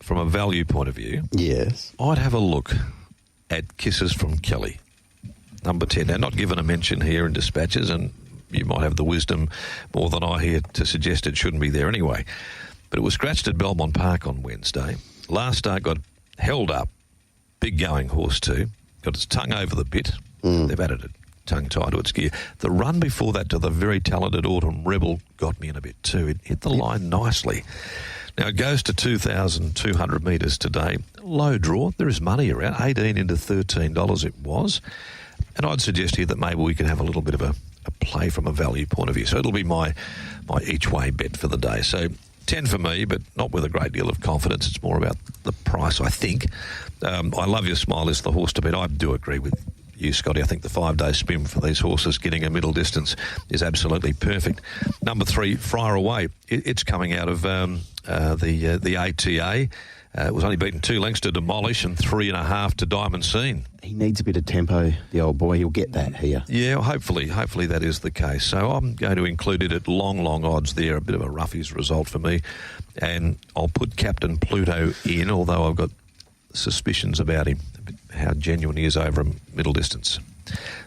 from a value point of view, yes, I'd have a look at Kisses from Kelly, number 10. Now, not given a mention here in dispatches, and you might have the wisdom more than I here to suggest it shouldn't be there anyway. But it was scratched at Belmont Park on Wednesday. Last start got held up. Big going horse too. Got its tongue over the bit. They've added a tongue tie to its gear. The run before that to the very talented Autumn Rebel got me in a bit too. It hit the line nicely. Now it goes to 2,200 metres today. Low draw. There is money around. 18 into $13 it was. And I'd suggest here that maybe we could have a little bit of a play from a value point of view. So it'll be my each way bet for the day. So 10 for me, but not with a great deal of confidence. It's more about the price, I think. I Love Your Smile is the horse to beat. I do agree with you, Scotty. I think the 5-day spin for these horses getting a middle distance is absolutely perfect. Number 3, Friar Away. It's coming out of the ATA. It was only beaten 2 lengths to Demolish and 3.5 to Diamond Scene. He needs a bit of tempo, the old boy. He'll get that here. Yeah, hopefully that is the case. So I'm going to include it at long odds there. A bit of a roughies result for me. And I'll put Captain Pluto in, although I've got suspicions about him, how genuine he is over a middle distance.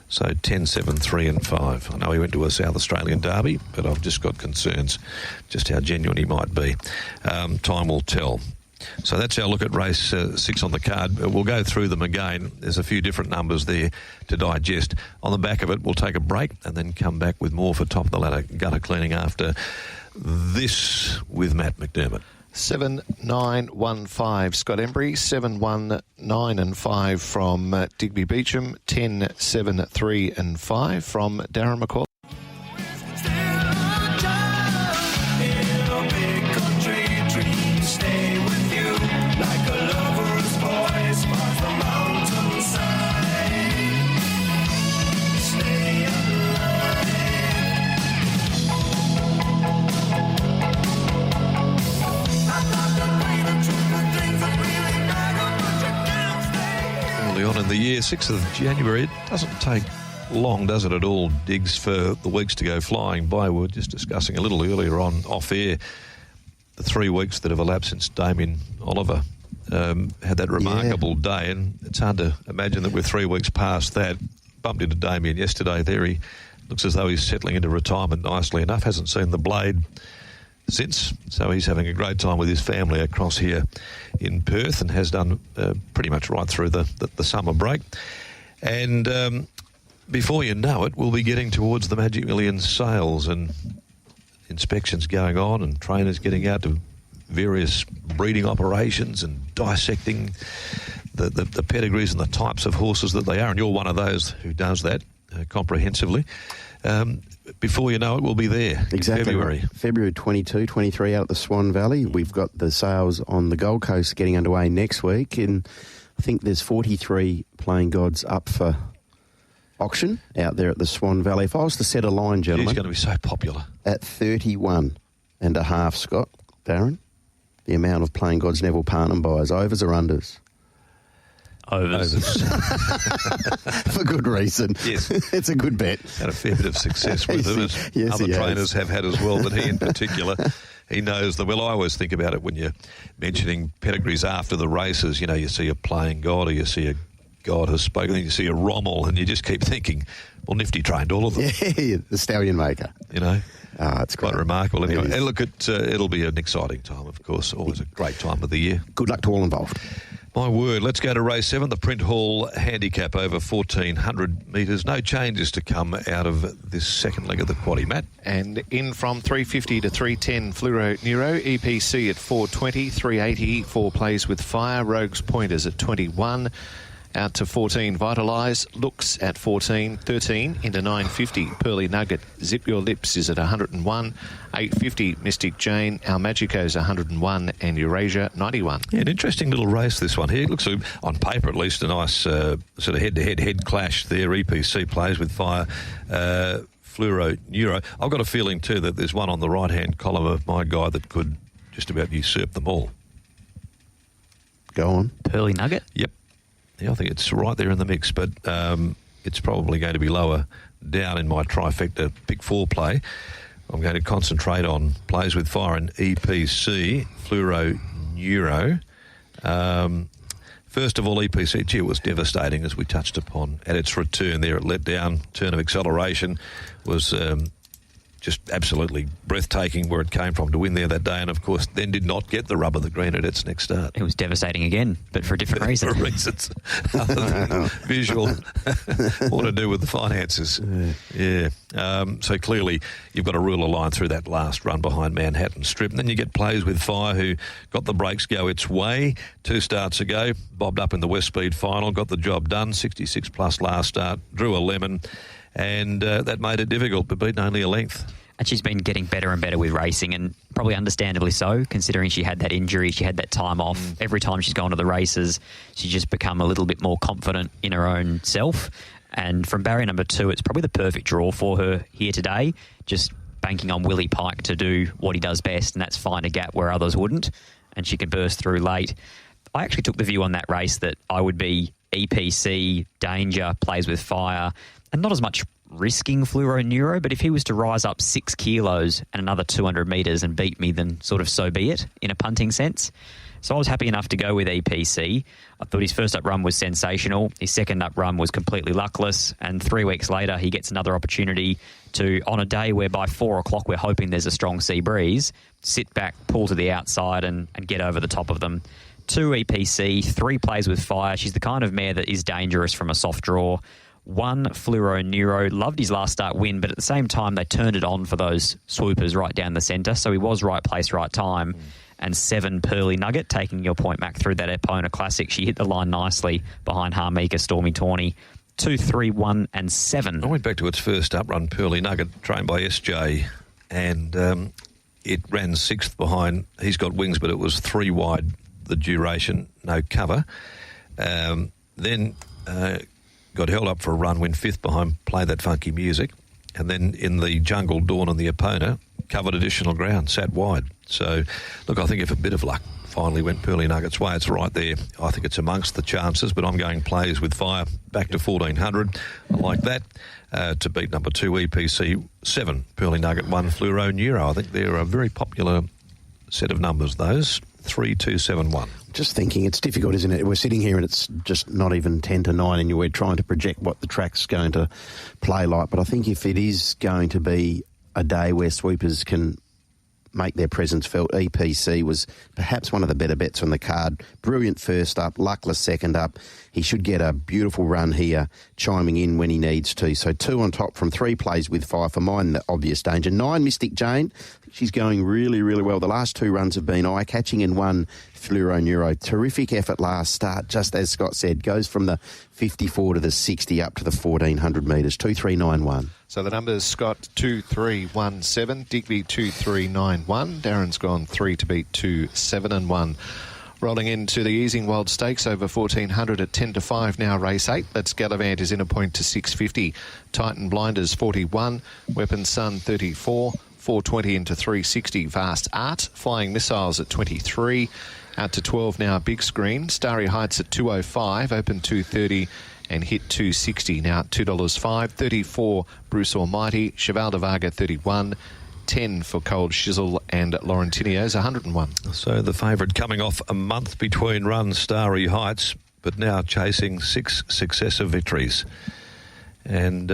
So 10, 7, 3 and 5. I know he went to a South Australian derby, but I've just got concerns just how genuine he might be. Time will tell. So that's our look at race 6 on the card. We'll go through them again. There's a few different numbers there to digest. On the back of it, we'll take a break and then come back with more for top of the ladder gutter cleaning after this with Matt McDermott. 7, 9, 1, 5, Scott Embry. 7, 1, 9 and 5 from Digby Beacham. 10, 7, 3 and 5 from Darren McAullay. On in the year, 6th of January. It doesn't take long, does it at all, Diggs, for the weeks to go flying by. We were just discussing a little earlier on off air the 3 weeks that have elapsed since Damien Oliver had that remarkable day, and it's hard to imagine that we're 3 weeks past that. Bumped into Damien yesterday there. He looks as though he's settling into retirement nicely enough. Hasn't seen the blade since, so he's having a great time with his family across here in Perth and has done pretty much right through the summer break. And before you know it, we'll be getting towards the Magic Millions sales and inspections going on and trainers getting out to various breeding operations and dissecting the pedigrees and the types of horses that they are. And you're one of those who does that comprehensively. Before you know it, we'll be there. Exactly. In February 22, 23 out at the Swan Valley. We've got the sales on the Gold Coast getting underway next week. And I think there's 43 Playing Gods up for auction out there at the Swan Valley. If I was to set a line, gentlemen... He's going to be so popular. At 31.5, Scott, Darren, the amount of Playing God's Neville Parnham buys? Overs or unders? Overs. For good reason. Yes. It's a good bet. Had a fair bit of success with him, as Yes, other he has. trainers have had as well, but he in particular, he knows the well. I always think about it when you're mentioning pedigrees after the races. You know, you see a Playing God, or you see a God Has Spoken, and you see a Rommel, and you just keep thinking, well, Nifty trained all of them. Yeah, the stallion maker. You know? It's Quite great. remarkable. Anyway, It is. and look, it'll be an exciting time, of course. Always a great time of the year. Good luck to all involved. My word. Let's go to race 7, the Print Hall Handicap over 1,400 metres. No changes to come out of this second leg of the quaddie, Matt. And in from 350 to 310, Fluoro Neuro, EPC at 420, 380 for Plays with Fire, Rogues Pointers at 21. Out to 14, Vitalise, Looks at 14, 13 into 950, Pearly Nugget, Zip Your Lips is at 101, 850, Mystic Jane, Our Magico's 101, and Eurasia 91. Yeah, an interesting little race, this one here. It looks, on paper at least, a nice sort of head-to-head clash there. EPC Plays with Fire, Fluoro Neuro. I've got a feeling, too, that there's one on the right-hand column of my guy that could just about usurp them all. Go on. Pearly Nugget? Yep. Yeah, I think it's right there in the mix, but it's probably going to be lower down in my trifecta pick 4 play. I'm going to concentrate on Plays with Fire and EPC, Fluoro Neuro. First of all, EPC, gee, it was devastating, as we touched upon at its return there. It let down, turn of acceleration was just absolutely breathtaking where it came from to win there that day, and of course then did not get the rub of the green at its next start. It was devastating again, but for a different reason. For reasons other than visual, more to do with the finances. Yeah. So clearly you've got to rule a line through that last run behind Manhattan Strip, and then you get Plays with Fire, who got the brakes go its way 2 starts ago, bobbed up in the West Speed final, got the job done, 66 plus last start, drew a lemon, and that made it difficult, but beaten only a length. And she's been getting better and better with racing, and probably understandably so, considering she had that injury, she had that time off. Every time she's gone to the races, she's just become a little bit more confident in her own self. And from barrier number 2, it's probably the perfect draw for her here today, just banking on Willie Pike to do what he does best, and that's find a gap where others wouldn't, and she can burst through late. I actually took the view on that race that I would be EPC, Danger, Plays with Fire, and not as much risking Fluoro Neuro, but if he was to rise up 6 kilos and another 200 metres and beat me, then sort of so be it, in a punting sense. So I was happy enough to go with EPC. I thought his first up run was sensational. His second up run was completely luckless. And 3 weeks later, he gets another opportunity to, on a day where by 4 o'clock we're hoping there's a strong sea breeze, sit back, pull to the outside and get over the top of them. 2 EPC, 3 Plays with Fire. She's the kind of mare that is dangerous from a soft draw. 1 Fluoro Neuro, loved his last start win, but at the same time they turned it on for those swoopers right down the centre, so he was right place, right time. And 7 Pearly Nugget, taking your point, Mac, through that Epona Classic. She hit the line nicely behind Harmika, Stormy Tawny. 2, 3, 1 and 7. I went back to its first up run, Pearly Nugget, trained by SJ, and it ran 6th behind He's Got Wings, but it was 3 wide the duration, no cover. Then got held up for a run, went 5th behind Play That Funky Music, and then in the Jungle Dawn and the Epona, covered additional ground, sat wide. So, look, I think if a bit of luck finally went Pearly Nugget's way, it's right there. I think it's amongst the chances, but I'm going Plays with Fire back to 1,400. I like that. To beat number 2 EPC, 7 Pearly Nugget, 1 Fluoro Neuro. I think they're a very popular set of numbers, those. 3, 2, 7, 1. Just thinking, it's difficult, isn't it? We're sitting here and it's just not even 10 to 9 and we're trying to project what the track's going to play like. But I think if it is going to be a day where sweepers can make their presence felt, EPC was perhaps one of the better bets on the card. Brilliant first up, luckless second up. He should get a beautiful run here, chiming in when he needs to. So 2 on top from 3 Plays with Fire. For mine, the obvious danger. 9 Mystic Jane. She's going really, really well. The last 2 runs have been eye-catching, and 1 Fluoro Neuro. Terrific effort last start, just as Scott said. Goes from the 54 to the 60 up to the 1,400 metres. 2, 3, 9, 1. So the numbers, Scott, 2, 3, 1, 7. Digby, 2, 3, 9, 1. Darren's gone 3 to beat 2, 7 and 1. Rolling into the Easingwold Stakes over 1,400 at 10 to 5 now, race 8. Let's Gallivant is in a point to 650. Titan Blinders 41. Weapon Sun 34. 420 into 360. Vast Art. Flying Missiles at 23. Out to 12 now, Big Screen. Starry Heights at 205. Open 230 and hit 260. Now at $2.05. 34, Bruce Almighty. Cheval de Varga, 31. 10 for Cold Shizzle, and Laurentino's 101. So the favourite coming off a month between runs, Starry Heights, but now chasing 6 successive victories. And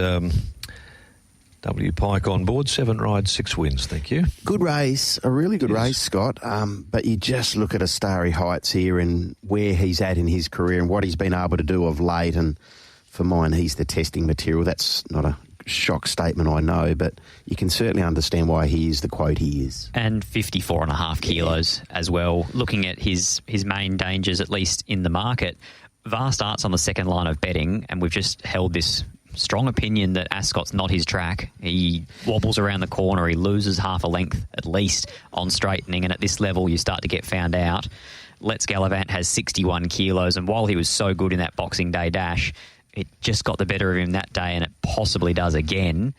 W. Pike on board, 7 rides, 6 wins. Thank you. Good race, a really good race, Scott. But you just look at a Starry Heights here and where he's at in his career and what he's been able to do of late. And for mine, he's the testing material. That's not a shock statement, I know, but you can certainly understand why he is the quote he is. And 54.5 kilos as well. Looking at his main dangers, at least in the market, Vast Art's on the second line of betting, and we've just held this strong opinion that Ascot's not his track. He wobbles around the corner, he loses half a length at least on straightening, and at this level you start to get found out. Let's Gallivant has 61 kilos, and while he was so good in that Boxing Day dash, it just got the better of him that day, and it possibly does again.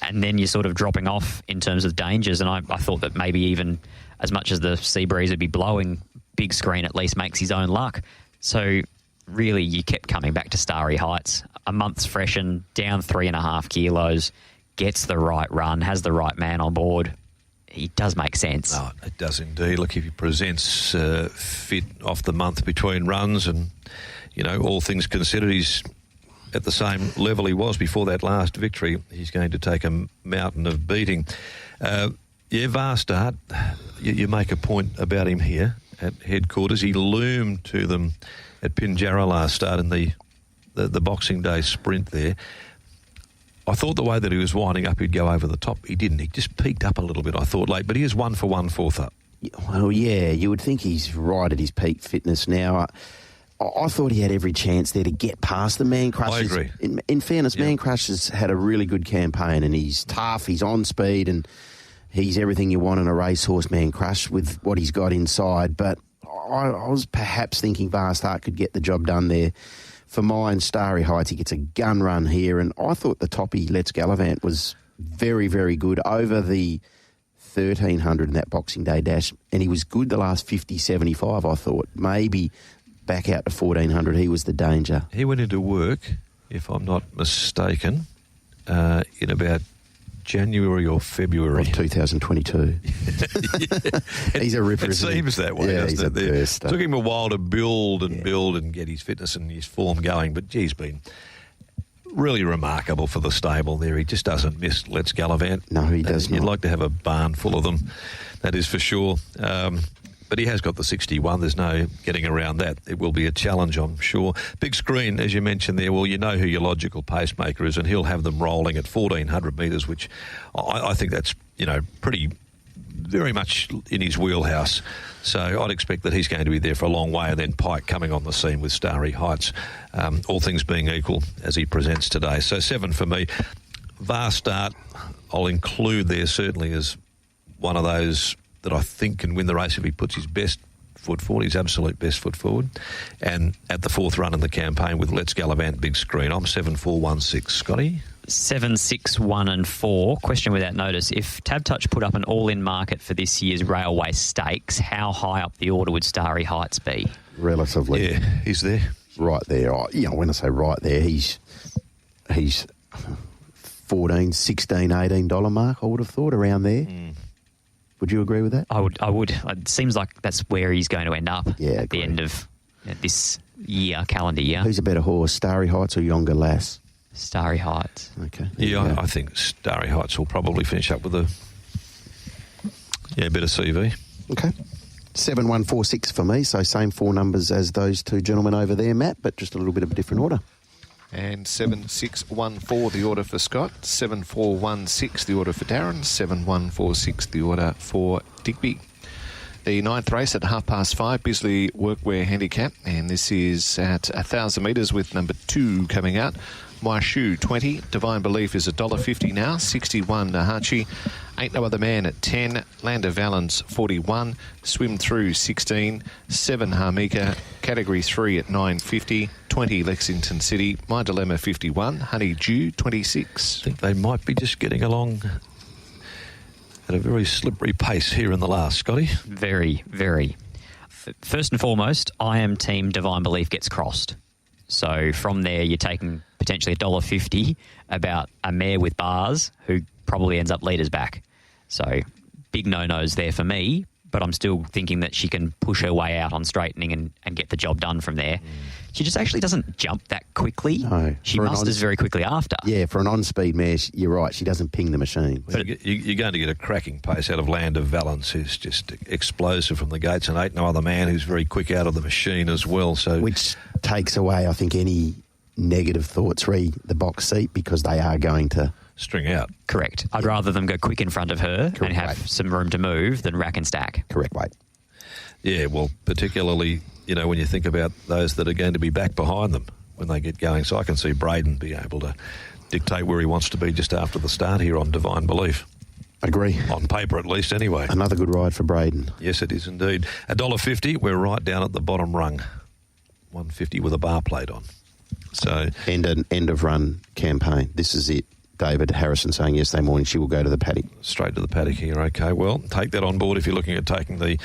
And then you're sort of dropping off in terms of dangers, and I thought that maybe even as much as the sea breeze would be blowing, Big Screen at least makes his own luck. So really you kept coming back to Starry Heights. A month's freshen, down 3.5 kilos, gets the right run, has the right man on board. He does make sense. Oh, it does indeed. Look, if he presents fit off the month between runs and, you know, all things considered, he's at the same level he was before that last victory. He's going to take a mountain of beating. Vast Art, you make a point about him here at headquarters. He loomed to them at Pinjarra last start in the Boxing Day sprint there. I thought the way that he was winding up, he'd go over the top. He didn't. He just peaked up a little bit, I thought, late. But he is 1 for 1 fourth up. Well, yeah, you would think he's right at his peak fitness now. I thought he had every chance there to get past the Man Crush. I agree. In fairness, Man Crush has had a really good campaign, and he's tough, he's on speed, and he's everything you want in a racehorse, Man Crush, with what he's got inside. But I was perhaps thinking Vast Art could get the job done there. For mine, Starry Heights, he gets a gun run here, and I thought the toppy Let's Gallivant was very, very good over the 1,300 in that Boxing Day dash, and he was good the last 50, 75, I thought. Maybe back out to 1,400, he was the danger. He went into work, if I'm not mistaken, in about January or February of 2022. He's a ripper. It seems that way, doesn't it? Burster. It took him a while to build and get his fitness and his form going, but he's been really remarkable for the stable there. He just doesn't miss Let's Gallivant. No, he does not. You'd like to have a barn full of them, that is for sure. But he has got the 61. There's no getting around that. It will be a challenge, I'm sure. Big Screen, as you mentioned there, well, you know who your logical pacemaker is, and he'll have them rolling at 1,400 metres, which I think that's, you know, pretty very much in his wheelhouse. So I'd expect that he's going to be there for a long way, and then Pike coming on the scene with Starry Heights, all things being equal, as he presents today. So 7 for me. Vast Art, I'll include there certainly as one of those that I think can win the race if he puts his best foot forward, his absolute best foot forward. And at the fourth run in the campaign with Let's Gallivant, Big Screen, I'm 7-4-1-6. Scotty? 7, 6, 1 and 4. Question without notice. If Tab Touch put up an all-in market for this year's Railway Stakes, how high up the order would Starry Heights be? Relatively. Yeah, he's there. Right there. When I say right there, he's $14, $16, $18 mark, I would have thought, around there. Would you agree with that? I would. It seems like that's where he's going to end up at agreed. the end of this year, calendar year. Who's a better horse, Starry Heights or Younger Lass? Starry Heights. Okay. Yeah, I think Starry Heights will probably finish up with a better CV. Okay. 7-1-4-6 for me, so same 4 numbers as those 2 gentlemen over there, Matt, but just a little bit of a different order. And 7-6-1-4 the order for Scott, 7-4-1-6 the order for Darren, 7-1-4-6 the order for Digby. The 9th race at 5:30, Bisley Workwear Handicap, and this is at 1,000 metres with number 2 coming out. My Shoe 20, Divine Belief is $1.50 now, 61 Nahachi, Ain't No Other Man at 10, Land of Valens 41, Swim Through 16, 7 Harmika, Category 3 at $9.50, 20 Lexington City, My Dilemma 51, Honey Dew 26. I think they might be just getting along at a very slippery pace here in the last, Scotty. Very, very. First and foremost, I am team Divine Belief gets crossed. So from there, you're taking potentially $1.50 about a mare with bars who probably ends up leaders back. So big no-nos there for me, but I'm still thinking that she can push her way out on straightening and get the job done from there. She just actually doesn't jump that quickly. No. She musters very quickly after. Yeah, for an on-speed mare, you're right. She doesn't ping the machine. But you're going to get a cracking pace out of Land of Valence, who's just explosive from the gates, and Ain't No Other Man, who's very quick out of the machine as well. So, which takes away, I think, any negative thoughts re the box seat, because they are going to string out. Correct. I'd rather them go quick in front of her Correct and have some room to move than rack and stack. Correct weight. Yeah, well, particularly, when you think about those that are going to be back behind them when they get going. So I can see Braden be able to dictate where he wants to be just after the start here on Divine Belief. Agree. On paper, at least, anyway. Another good ride for Braden. Yes, it is indeed. $1.50, we're right down at the bottom rung. $1.50 with a bar plate on. So And an end-of-run campaign. This is it. David Harrison saying yesterday morning she will go to the paddock. Straight to the paddock here. Okay, well, take that on board if you're looking at taking the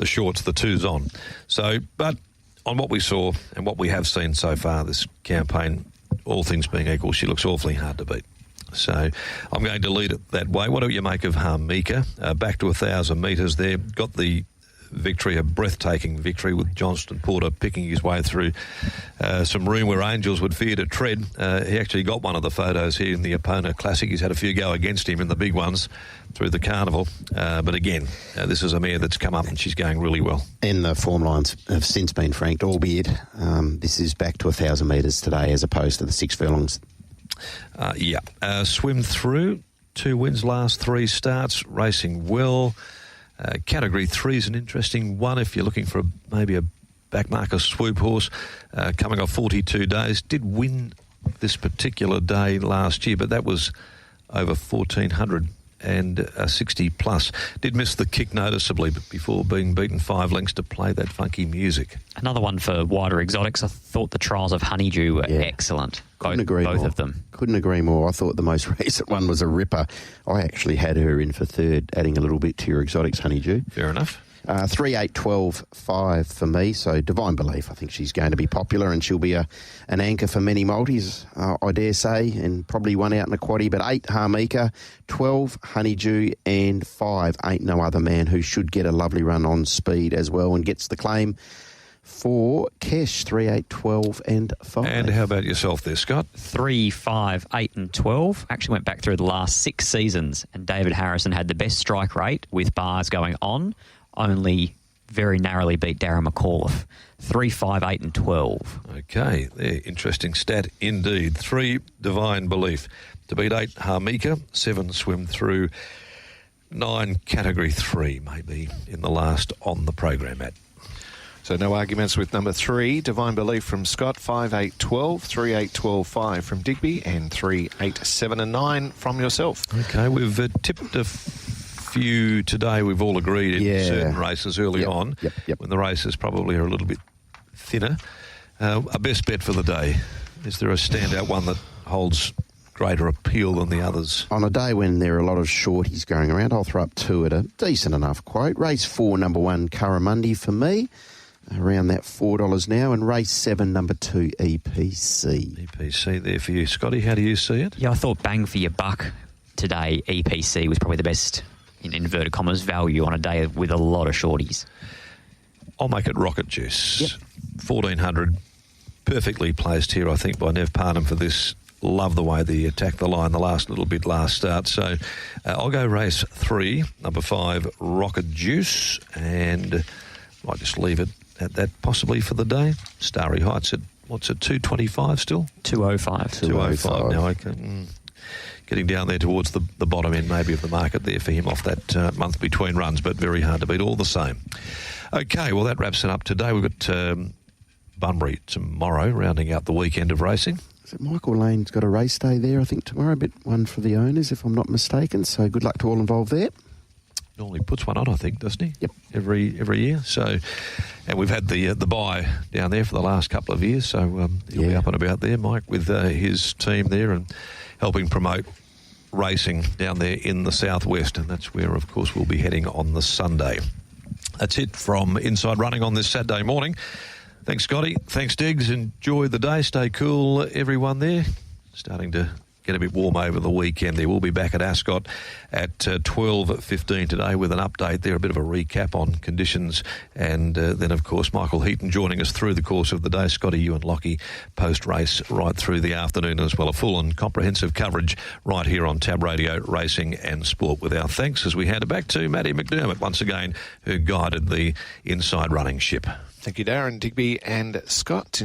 shorts, the twos on. So, but on what we saw and what we have seen so far this campaign, all things being equal, she looks awfully hard to beat. So I'm going to lead it that way. What do you make of Harmika? Back to 1,000 metres there. Got the victory, a breathtaking victory, with Johnston Porter picking his way through some room where angels would fear to tread. He actually got one of the photos here in the Epona Classic. He's had a few go against him in the big ones through the carnival. But again, this is a mare that's come up and she's going really well. And the form lines have since been franked, albeit this is back to 1,000 metres today as opposed to the 6 furlongs. Swim through, 2 wins last 3 starts, racing well. Category 3 is an interesting one if you're looking for maybe a backmarker swoop horse, coming off 42 days. Did win this particular day last year, but that was over 1,400 and 60 plus. Did miss the kick noticeably, but before being beaten 5 lengths to play that funky music. Another one for wider exotics. I thought the trials of Honeydew were excellent. Both of them. Couldn't agree more. I thought the most recent one was a ripper. I actually had her in for third, adding a little bit to your exotics, Honeydew. Fair enough. 3, 8, 12, 5 for me. So Divine Belief, I think she's going to be popular and she'll be an anchor for many multis, I dare say, and probably one out in a quaddie. But 8, Harmika, 12, Honeydew, and 5, Ain't No Other Man, who should get a lovely run on speed as well and gets the claim for Kesh, 3, 8, 12, and 5. And how about yourself there, Scott? 3, 5, 8, and 12. Actually went back through the last 6 seasons, and David Harrison had the best strike rate with bars going on. Only very narrowly beat Darren McAullay. 3, 5, 8, and 12. Okay, interesting stat indeed. 3, Divine Belief. To beat 8, Harmika. 7, Swim Through. 9, Category 3, maybe in the last on the program, Matt. So no arguments with number 3, Divine Belief from Scott, 5, 8, 12, 3, 8, 12, 5 from Digby, and 3, 8, 7 and 9 from yourself. Okay, we've tipped a few today, we've all agreed, in certain races early on, when the races probably are a little bit thinner. A best bet for the day. Is there a standout one that holds greater appeal than the others? On a day when there are a lot of shorties going around, I'll throw up 2 at a decent enough quote. Race 4, number 1, Curramundi for me, around that $4 now, and race 7, number 2, EPC. EPC there for you, Scotty. How do you see it? Yeah, I thought bang for your buck today, EPC was probably the best, in inverted commas, value on a day with a lot of shorties. I'll make it Rocket Juice. 1,400, perfectly placed here, I think, by Nev Parnham for this. Love the way they attacked the line the last little bit last start. So I'll go race 3, number 5, Rocket Juice, and might just leave it at that possibly for the day. Starry Heights at, what's it, 225 still? 205. 205 now. Okay. Getting down there towards the bottom end maybe of the market there for him off that month between runs, but very hard to beat all the same. Okay, well, that wraps it up today. We've got Bunbury tomorrow, rounding out the weekend of racing. Is it Michael Lane's got a race day there, I think, tomorrow, but one for the owners, if I'm not mistaken. So good luck to all involved there. Normally puts one on, I think, doesn't he? Yep. Every year. So, and we've had the buy down there for the last couple of years, so he'll be up and about there, Mike, with his team there and helping promote racing down there in the southwest, and that's where, of course, we'll be heading on the Sunday. That's it from Inside Running on this Saturday morning. Thanks, Scotty. Thanks, Diggs. Enjoy the day. Stay cool, everyone there. Starting to get a bit warm over the weekend there. We'll be back at Ascot at 12:15 today with an update there, a bit of a recap on conditions, and then, of course, Michael Heaton joining us through the course of the day. Scotty, you and Lockie post-race right through the afternoon as well. A full and comprehensive coverage right here on Tab Radio Racing and Sport, with our thanks as we hand it back to Matty McDermott once again, who guided the Inside Running ship. Thank you, Darren, Digby and Scott.